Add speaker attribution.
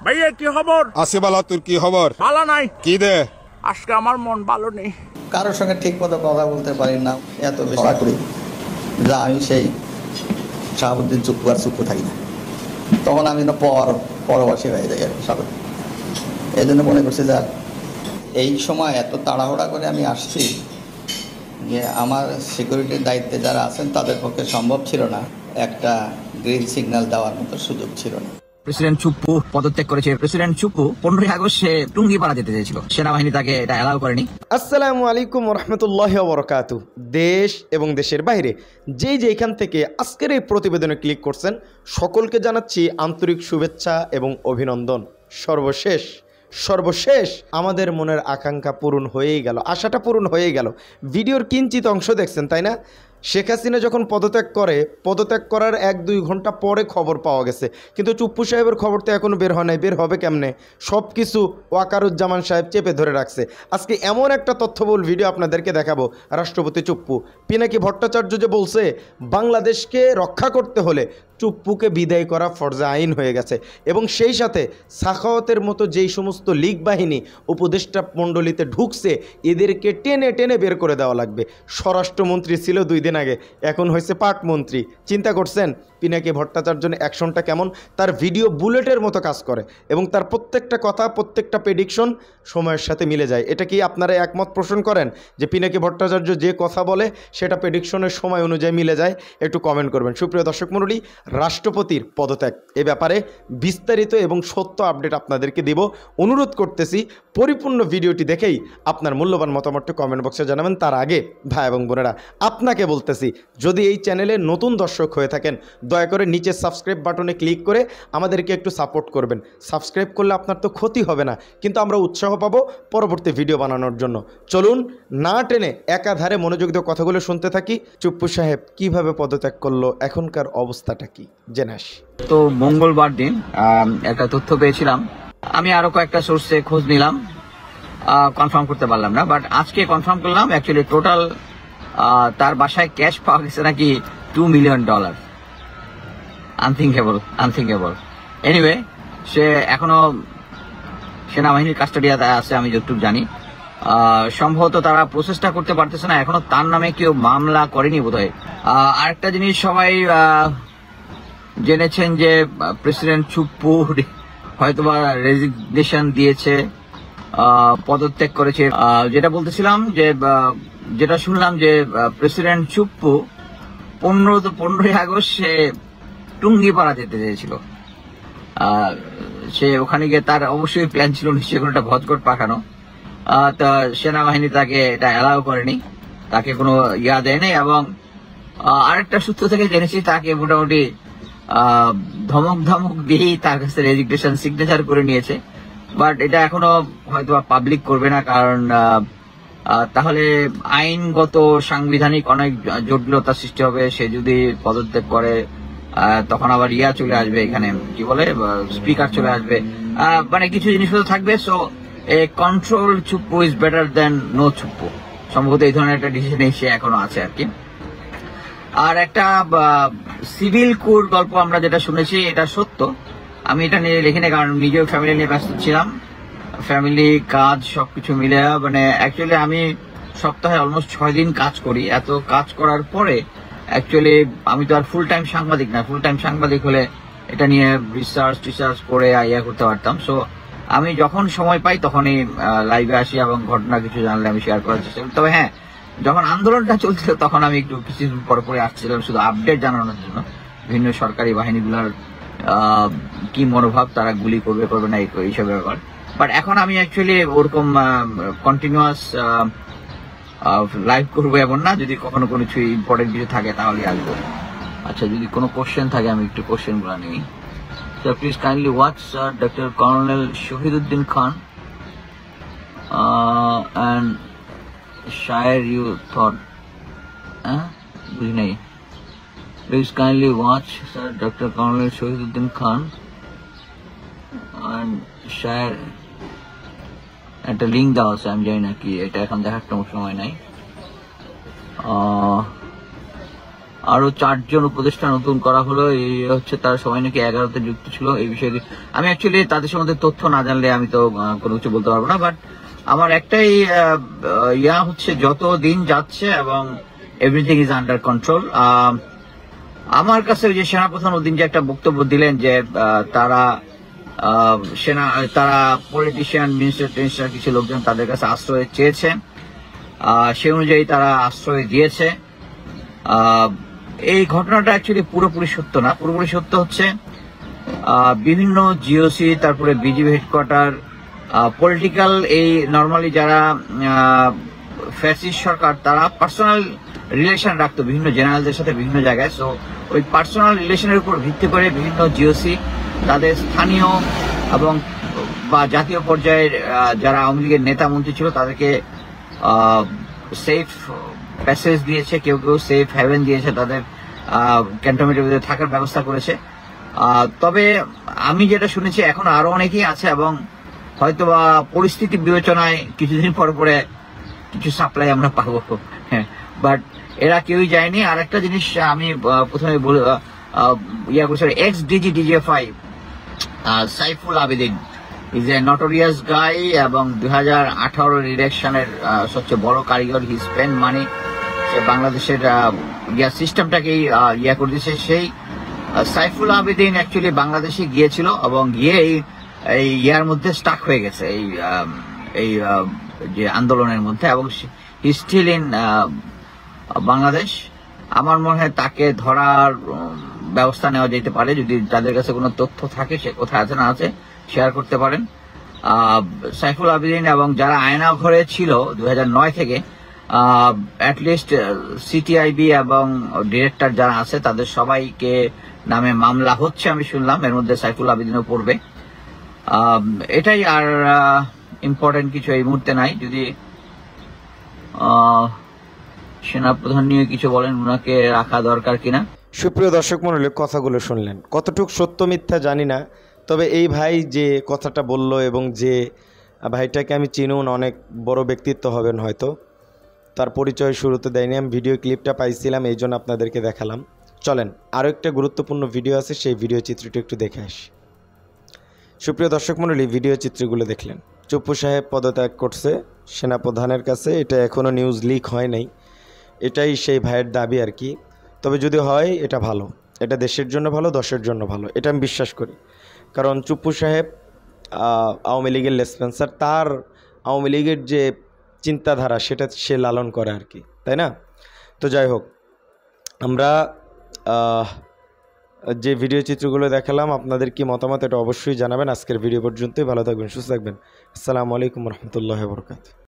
Speaker 1: ভাইয়া কি খবর?
Speaker 2: আসি বালা, তোর কি খবর?
Speaker 1: ভালো নাই।
Speaker 2: কি দে?
Speaker 1: আজকে আমার মন ভালো নেই।
Speaker 3: কারোর সঙ্গে ঠিক মতো কথা বলতে পারি না, এত বেশি করি যা আমি সেই শাহাবুদ্দিন চুপ্পু আর চুপ্পু থাকি না, তখন আমি না পরবাসী হয়ে যাই আর কি সবাই। এই জন্য মনে করছি যে এই সময় এত তাড়াহুড়া করে আমি আসছি যে আমার সিকিউরিটির দায়িত্বে যারা আছেন তাদের পক্ষে সম্ভব ছিল না, একটা গ্রিন সিগন্যাল দেওয়ার মতো সুযোগ ছিল না।
Speaker 4: প্রেসিডেন্ট চুপ্পু পদত্যাগ করেছে। প্রেসিডেন্ট চুপ্পু 15 আগস্ট সে টুঙ্গিপাড়া যেতে চেয়েছিল, সেনাবাহিনী তাকে এটা অ্যালাউ করেনি।
Speaker 5: আসসালামু আলাইকুম রহমতুল্লাহি ওয়া বারাকাতুহু। দেশ এবং দেশের বাইরে যেখান থেকে আজকের এই প্রতিবেদনে ক্লিক করছেন সকলকে জানাচ্ছি আন্তরিক শুভেচ্ছা এবং অভিনন্দন। সর্বশেষ আমাদের মনের আকাঙ্ক্ষা পূরণ হয়েই গেল, আশাটা পূরণ হয়েই গেল। ভিডিওর কিঞ্চিত অংশ দেখছেন তাই না? শেখ হাসিনা যখন পদত্যাগ করার 1-2 ঘন্টা পরে খবর পাওয়া গেছে, কিন্তু চুপ্পু সাহেবের খবর তো এখনও বের হয় নাই। বের হবে কেমনে? সব কিছু ওয়াকারুজ্জামান সাহেব চেপে ধরে রাখছে। আজকে এমন একটা তথ্যবহুল ভিডিও আপনাদেরকে দেখাবো। রাষ্ট্রপতি চুপ্পু, পিনাকি ভট্টাচার্য যে বলছে বাংলাদেশকে রক্ষা করতে হলে চুপ্পুকে বিদায় করা ফরজে আইন হয়ে গেছে, এবং সেই সাথে সাখাওয়াতের মতো যেই সমস্ত লীগ বাহিনী উপদেষ্টা মণ্ডলীতে ঢুকছে এদেরকে টেনে টেনে বের করে দেওয়া লাগবে। স্বরাষ্ট্রমন্ত্রী ছিল 2 দিন আগে, এখন হয়েছে পাটমন্ত্রী। চিন্তা করছেন পিনাকি ভট্টাচার্যের অ্যাকশনটা কেমন? তার ভিডিও বুলেটের মতো কাজ করে এবং তার প্রত্যেকটা কথা, প্রত্যেকটা প্রেডিকশন সময়ের সাথে মিলে যায়। এটা কি আপনারা একমত পোষণ করেন যে পিনাকি ভট্টাচার্য যে কথা বলে সেটা প্রেডিকশনের সময় অনুযায়ী মিলে যায়? একটু কমেন্ট করবেন। সুপ্রিয় দর্শক মণ্ডলী, রাষ্ট্রপতির পদত্যাগ এ ব্যাপারে বিস্তারিত এবং সত্য আপডেট আপনাদেরকে দিব। অনুরোধ করতেছি পরিপূর্ণ ভিডিওটি দেখেই আপনার মূল্যবান মতামতটি কমেন্ট বক্সে জানাবেন। তার আগে ভাই এবং বোনেরা, আপনাকে বলতেছি যদি এই চ্যানেলে নতুন দর্শক হয়ে থাকেন দয়া করে নিচে সাবস্ক্রাইব বাটনে ক্লিক করে আমাদেরকে একটু সাপোর্ট করবেন। সাবস্ক্রাইব করলে আপনার তো ক্ষতি হবে না, কিন্তু আমরা উৎসাহ পাবো পরবর্তী ভিডিও বানানোর জন্য। চলুন না টেনে একাধারে মনোযোগ দিয়ে কথাগুলো শুনতে থাকি। চুপ্পু সাহেব কিভাবে পদত্যাগ করলো, এখনকার অবস্থাটা কি জেনে আসি।
Speaker 4: তো মঙ্গলবার দিন একটা তথ্য পেয়েছিলাম, আমি আরো কয়েকটা সোর্সে খোঁজ নিলাম, কনফার্ম করতে পারলাম না, বাট আজকে কনফার্ম করলাম। অ্যাকচুয়ালি টোটাল তার বাসায় ক্যাশ পাওয়া গেছে নাকি $2 মিলিয়ন। আনথিঙ্কেবল। এনিওয়ে, সে এখনো সেনাবাহিনীর কাস্টোডিয়াতে আছে আমি যতটুকু জানি। সম্ভবত তারা প্রসেসটা করতে পারতেছে না, এখনো তার নামে কেউ মামলা করেনি বোধহয়। আরেকটা জিনিস সবাই জেনেছেন যে প্রেসিডেন্ট চুপ্পু হয়তোবা রেজিগনেশন দিয়েছে, পদত্যাগ করেছে। যেটা বলতেছিলাম যে যেটা শুনলাম যে প্রেসিডেন্ট চুপ্পু 15 আগস্ট সে টুঙ্গিপাড়া যেতে চেয়েছিল। সে ওখানে গিয়ে তার অবশ্যই প্ল্যান ছিল নিশ্চয়ই কোনো একটা ভজঘট পাঠানো, তা সেনাবাহিনী তাকে এটা অ্যালাউ করেনি, তাকে কোনো দেয় নাই। এবং আরেকটা সূত্র থেকে জেনেছি তাকে মোটামুটি ধমক দিয়েই তার কাছে রেজিগনেশন সিগনেচার করে নিয়েছে। বাট এটা এখনো হয়তো পাবলিক করবে না, কারণ তাহলে আইনগত সাংবিধানিক অনেক জটিলতা সৃষ্টি হবে। সে যদি পদত্যাগ করে তখন আবার চলে আসবে, এখানে কি বলে স্পিকার চলে আসবে, মানে কিছু জিনিসপত্র থাকবে। সো এ কন্ট্রোল চুপ্পু ইজ বেটার দেন নো চুপ্পু, সম্ভবত এই ধরনের একটা ডিসিশন সে এখনো আছে আর কি। আর একটা সিভিল কোর গল্প আমরা যেটা শুনেছি এটা সত্য, আমি এটা নিয়ে লিখিনি কারণ নিজেও ফ্যামিলি নিয়ে ব্যস্ত ছিলাম। ফ্যামিলি, কাজ সবকিছু মিলে মানে অ্যাকচুয়ালি আমি সপ্তাহে অলমোস্ট 6 দিন কাজ করি। এত কাজ করার পরে অ্যাকচুয়ালি আমি তো আর ফুল টাইম সাংবাদিক না। ফুল টাইম সাংবাদিক হলে এটা নিয়ে রিসার্চ করে করতে পারতাম। সো আমি যখন সময় পাই তখনই লাইভে আসি এবং ঘটনা কিছু জানলে আমি শেয়ার করার চেষ্টা করি। তবে হ্যাঁ, যখন আন্দোলনটা চলছিল তখন আমি একটু কিছুদিন পরে আসছিলাম শুধু আপডেট জানানোর জন্য, বিভিন্ন সরকারি বাহিনীগুলোর কি মনোভাব, তারা গুলি করবে না এইসব ব্যাপার। বাট এখন আমি অ্যাকচুয়ালি ওরকম কন্টিনিউয়াস লাইভ করবো এমন না, যদি কখনো কোনো কিছু ইম্পর্টেন্ট কিছু থাকে তাহলে আসবো। আচ্ছা, যদি কোনো কোশ্চেন থাকে আমি একটু কোশ্চেনগুলো নিই। Sir, please kindly watch Dr. Colonel Shahiduddin Khan and share your thought. Please kindly watch Sir Dr. Colonel Shahiduddin Khan and share. একটা লিঙ্ক দেওয়া আছে, আমি জানি না কি এটা, এখন দেখার কোনো সময় নাই। আরো 4 জন উপদেষ্টা নতুন করা হলো। এই হচ্ছে তার সময় নাকি 11তে যুক্ত ছিল। এই বিষয়ে আমি অ্যাকচুয়ালি তাদের সম্বন্ধে তথ্য না জানলে আমি তো কোনো কিছু বলতে পারবো না। বাট আমার একটাই হচ্ছে যত দিন যাচ্ছে এবং এভরিথিং ইজ আন্ডার কন্ট্রোল। আমার কাছে ওই যে সেনাপ্রধান ওদিন যে একটা বক্তব্য দিলেন যে তারা পলিটিশিয়ান মিনিস্টার কিছু লোকজন তাদের কাছে আশ্রয় চেয়েছে, সে অনুযায়ী তারা আশ্রয় দিয়েছে। এই ঘটনাটা অ্যাকচুয়ালি পুরোপুরি সত্য না। পুরোপুরি সত্য হচ্ছে বিভিন্ন জিওসি, তারপরে বিজিবি হেডকোয়ার্টার, পলিটিক্যাল এই নর্মালি যারা ফ্যাসিস্ট সরকার, তারা পার্সোনাল রিলেশন রাখতো বিভিন্ন জেনারেলদের সাথে বিভিন্ন জায়গায়। সো ওই পার্সোনাল রিলেশনের উপর ভিত্তি করে বিভিন্ন জিওসি তাদের স্থানীয় এবং বা জাতীয় পর্যায়ের যারা আওয়ামী লীগের নেতা মন্ত্রী ছিল তাদেরকে সেফ প্যাসেজ দিয়েছে, কেউ কেউ সেফ হ্যাভেন দিয়েছে, তাদের ক্যান্টনমেন্টের ভিতরে থাকার ব্যবস্থা করেছে। তবে আমি যেটা শুনেছি এখন আরো অনেকেই আছে এবং হয়তোবা পরিস্থিতি বিবেচনায় কিছুদিন পরে পরে কিছু সাপ্লাই আমরা পাবো। হ্যাঁ, বাট এরা কেউই যায়নি। আর একটা জিনিস আমি প্রথমে করেছি, ex DGFI Saiful Abedin is a notorious guy এবং 2018 ইলেকশনের সবচেয়ে বড় কারিগর। হি স্পেন্ড মানি, সে বাংলাদেশের সিস্টেমটাকেই করে দিয়েছে। সেই সাইফুল আবেদিন অ্যাকচুয়ালি বাংলাদেশে গিয়েছিল এবং গিয়ে এই ইয়ার মধ্যে স্টাক হয়ে গেছে এই যে আন্দোলনের মধ্যে, এবং হি স্টিল ইন বাংলাদেশ। আমার মনে হয় তাকে ধরার ব্যবস্থা নেওয়া যেতে পারে, যদি তাদের কাছে কোনো তথ্য থাকে, সে কোথায় আছে না আছে শেয়ার করতে পারেন। সাইফুল আবেদিন এবং যারা আয়না ঘরে ছিল 2009 থেকে, অ্যাটলিস্ট সিটিআইবি এবং ডিরেক্টর যারা আছে তাদের সবাইকে নামে মামলা হচ্ছে আমি শুনলাম, এর মধ্যে সাইফুল আবেদিনও পড়বে। এটাই, আর ইম্পর্টেন্ট কিছু এই মুহূর্তে নাই। যদি সেনাপ্রধান নিয়ে কিছু বলেন, ওনাকে রাখা দরকার কিনা।
Speaker 5: সুপ্রিয় দর্শক মণ্ডলী, কথাগুলো শুনলেন, কতটুকু সত্য মিথ্যা জানি না, তবে এই ভাই যে কথাটা বলল এবং যে ভাইটাকে আমি চিনুন, অনেক বড় ব্যক্তিত্ব হবেন হয়তো, তার পরিচয় শুরুতে দেয়নি, আমি ভিডিও ক্লিপটা পাইছিলাম, এই জন্য আপনাদেরকে দেখালাম। চলেন আরও একটা গুরুত্বপূর্ণ ভিডিও আছে, সেই ভিডিও চিত্রটি একটু দেখে আসি। সুপ্রিয় দর্শক মণ্ডলী, ভিডিও চিত্রগুলো দেখলেন। চুপ্পু সাহেব পদত্যাগ করছে সেনাপ্রধানের কাছে, এটা এখনও নিউজ লিক হয় নাই, এটাই সেই ভাইয়ের দাবি আর কি। তবে যদি হয় এটা ভালো, এটা দেশের জন্য ভালো, দশের জন্য ভালো, এটা আমি বিশ্বাস করি। কারণ চুপ্পু সাহেব আওয়ামী লীগের লেসপেন্সার, তার আওয়ামী লীগের যে চিন্তাধারা সেটা সে লালন করে আর কি, তাই না? তো যাই হোক, আমরা যে ভিডিও চিত্রগুলো দেখালাম, আপনাদের কি মতামত এটা অবশ্যই জানাবেন। আজকের ভিডিও পর্যন্তই, ভালো থাকবেন, সুস্থ থাকবেন। আসসালামু আলাইকুম রহমতুল্লাহ বরকাতুহু।